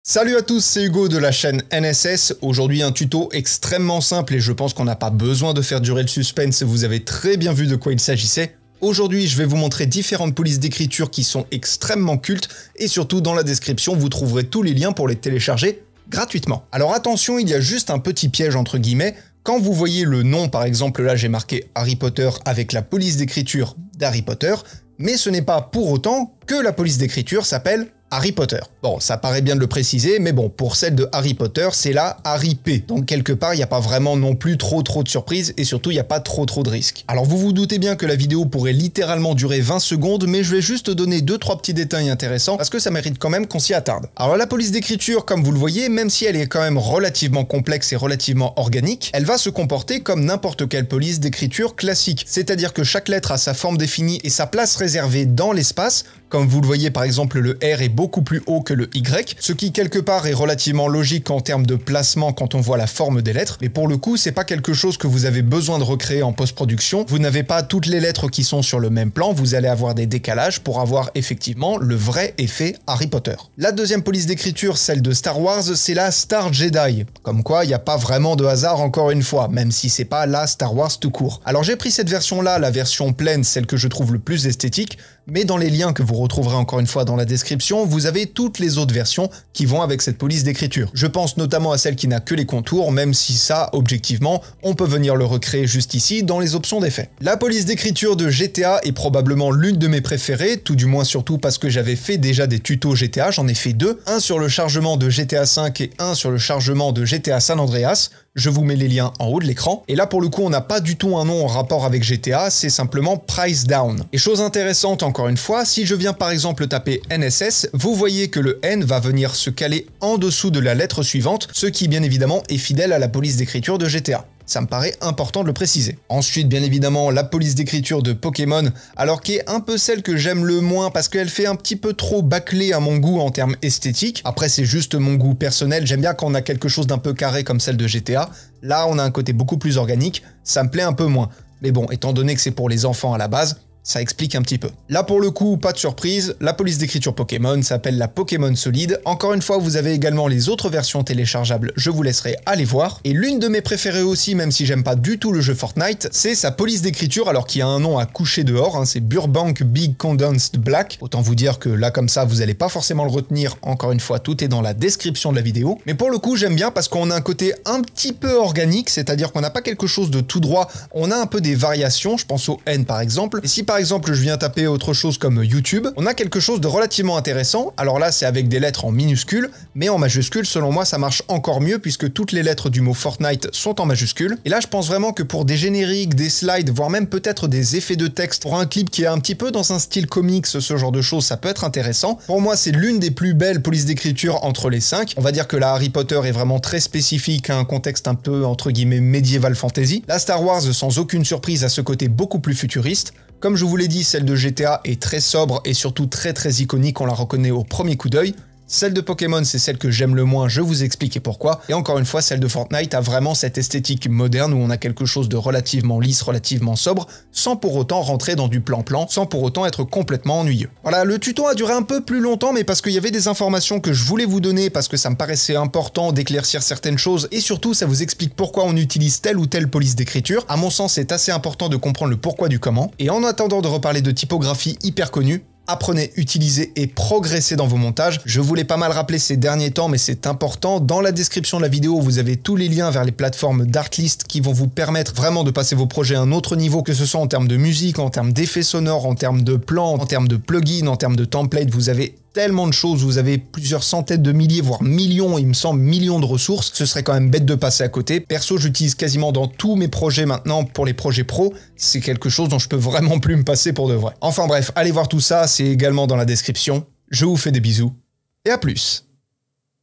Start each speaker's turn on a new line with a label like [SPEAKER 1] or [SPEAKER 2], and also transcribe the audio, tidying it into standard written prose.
[SPEAKER 1] Salut à tous, c'est Hugo de la chaîne NSS. Aujourd'hui un tuto extrêmement simple et je pense qu'on n'a pas besoin de faire durer le suspense, vous avez très bien vu de quoi il s'agissait. Aujourd'hui je vais vous montrer différentes polices d'écriture qui sont extrêmement cultes et surtout dans la description vous trouverez tous les liens pour les télécharger gratuitement. Alors attention, il y a juste un petit piège entre guillemets. Quand vous voyez le nom, par exemple là j'ai marqué Harry Potter avec la police d'écriture d'Harry Potter, mais ce n'est pas pour autant que la police d'écriture s'appelle Harry Potter. Bon, ça paraît bien de le préciser, mais bon, pour celle de Harry Potter, c'est la Harry P. Donc quelque part, il n'y a pas vraiment non plus trop de surprises, et surtout, il n'y a pas trop de risques. Alors vous vous doutez bien que la vidéo pourrait littéralement durer 20 secondes, mais je vais juste donner 2-3 petits détails intéressants, parce que ça mérite quand même qu'on s'y attarde. Alors la police d'écriture, comme vous le voyez, même si elle est quand même relativement complexe et relativement organique, elle va se comporter comme n'importe quelle police d'écriture classique. C'est-à-dire que chaque lettre a sa forme définie et sa place réservée dans l'espace. Comme vous le voyez, par exemple, le R est beaucoup plus haut que le Y, ce qui quelque part est relativement logique en termes de placement quand on voit la forme des lettres, mais pour le coup, c'est pas quelque chose que vous avez besoin de recréer en post-production. Vous n'avez pas toutes les lettres qui sont sur le même plan, vous allez avoir des décalages pour avoir effectivement le vrai effet Harry Potter. La deuxième police d'écriture, celle de Star Wars, c'est la Star Jedi. Comme quoi, il n'y a pas vraiment de hasard encore une fois, même si c'est pas la Star Wars tout court. Alors j'ai pris cette version-là, la version pleine, celle que je trouve le plus esthétique, mais dans les liens que vous retrouverez encore une fois dans la description, vous avez toutes les autres versions qui vont avec cette police d'écriture. Je pense notamment à celle qui n'a que les contours, même si ça, objectivement, on peut venir le recréer juste ici dans les options d'effet. La police d'écriture de GTA est probablement l'une de mes préférées, tout du moins surtout parce que j'avais fait déjà des tutos GTA, j'en ai fait deux, un sur le chargement de GTA V et un sur le chargement de GTA San Andreas. Je vous mets les liens en haut de l'écran. Et là, pour le coup, on n'a pas du tout un nom en rapport avec GTA, c'est simplement Price Down. Et chose intéressante, encore une fois, si je viens par exemple taper NSS, vous voyez que le N va venir se caler en dessous de la lettre suivante, ce qui, bien évidemment, est fidèle à la police d'écriture de GTA. Ça me paraît important de le préciser. Ensuite, bien évidemment, la police d'écriture de Pokémon, alors qui est un peu celle que j'aime le moins parce qu'elle fait un petit peu trop bâclée à mon goût en termes esthétiques. Après, c'est juste mon goût personnel. J'aime bien quand on a quelque chose d'un peu carré comme celle de GTA. Là, on a un côté beaucoup plus organique. Ça me plaît un peu moins. Mais bon, étant donné que c'est pour les enfants à la base, ça explique un petit peu. Là pour le coup, pas de surprise, la police d'écriture Pokémon s'appelle la Pokémon Solide. Encore une fois, vous avez également les autres versions téléchargeables, je vous laisserai aller voir. Et l'une de mes préférées aussi, même si j'aime pas du tout le jeu Fortnite, c'est sa police d'écriture, alors qu'il y a un nom à coucher dehors, hein, c'est Burbank Big Condensed Black. Autant vous dire que là comme ça, vous allez pas forcément le retenir, encore une fois, tout est dans la description de la vidéo. Mais pour le coup, j'aime bien parce qu'on a un côté un petit peu organique, c'est-à-dire qu'on n'a pas quelque chose de tout droit, on a un peu des variations, je pense au N par exemple. Et si par exemple je viens taper autre chose comme YouTube, on a quelque chose de relativement intéressant. Alors là c'est avec des lettres en minuscules, mais en majuscules selon moi ça marche encore mieux puisque toutes les lettres du mot Fortnite sont en majuscules. Et là je pense vraiment que pour des génériques, des slides, voire même peut-être des effets de texte, pour un clip qui est un petit peu dans un style comics, ce genre de choses, ça peut être intéressant. Pour moi c'est l'une des plus belles polices d'écriture entre les 5. On va dire que la Harry Potter est vraiment très spécifique à un contexte un peu entre guillemets médiéval fantasy. La Star Wars sans aucune surprise a ce côté beaucoup plus futuriste. Comme je vous l'ai dit, celle de GTA est très sobre et surtout très iconique, on la reconnaît au premier coup d'œil. Celle de Pokémon, c'est celle que j'aime le moins, je vous explique pourquoi. Et encore une fois, celle de Fortnite a vraiment cette esthétique moderne où on a quelque chose de relativement lisse, relativement sobre, sans pour autant rentrer dans du plan-plan, sans pour autant être complètement ennuyeux. Voilà, le tuto a duré un peu plus longtemps, mais parce qu'il y avait des informations que je voulais vous donner, parce que ça me paraissait important d'éclaircir certaines choses, et surtout, ça vous explique pourquoi on utilise telle ou telle police d'écriture. À mon sens, c'est assez important de comprendre le pourquoi du comment. Et en attendant de reparler de typographie hyper connue, apprenez, utilisez et progressez dans vos montages. Je vous l'ai pas mal rappelé ces derniers temps, mais c'est important. Dans la description de la vidéo, vous avez tous les liens vers les plateformes d'Artlist qui vont vous permettre vraiment de passer vos projets à un autre niveau, que ce soit en termes de musique, en termes d'effets sonores, en termes de plans, en termes de plugins, en termes de templates. Vous avez tellement de choses, vous avez plusieurs centaines de milliers, voire millions, il me semble, millions de ressources. Ce serait quand même bête de passer à côté. Perso, j'utilise quasiment dans tous mes projets maintenant pour les projets pro. C'est quelque chose dont je peux vraiment plus me passer pour de vrai. Enfin bref, allez voir tout ça, c'est également dans la description. Je vous fais des bisous et à plus.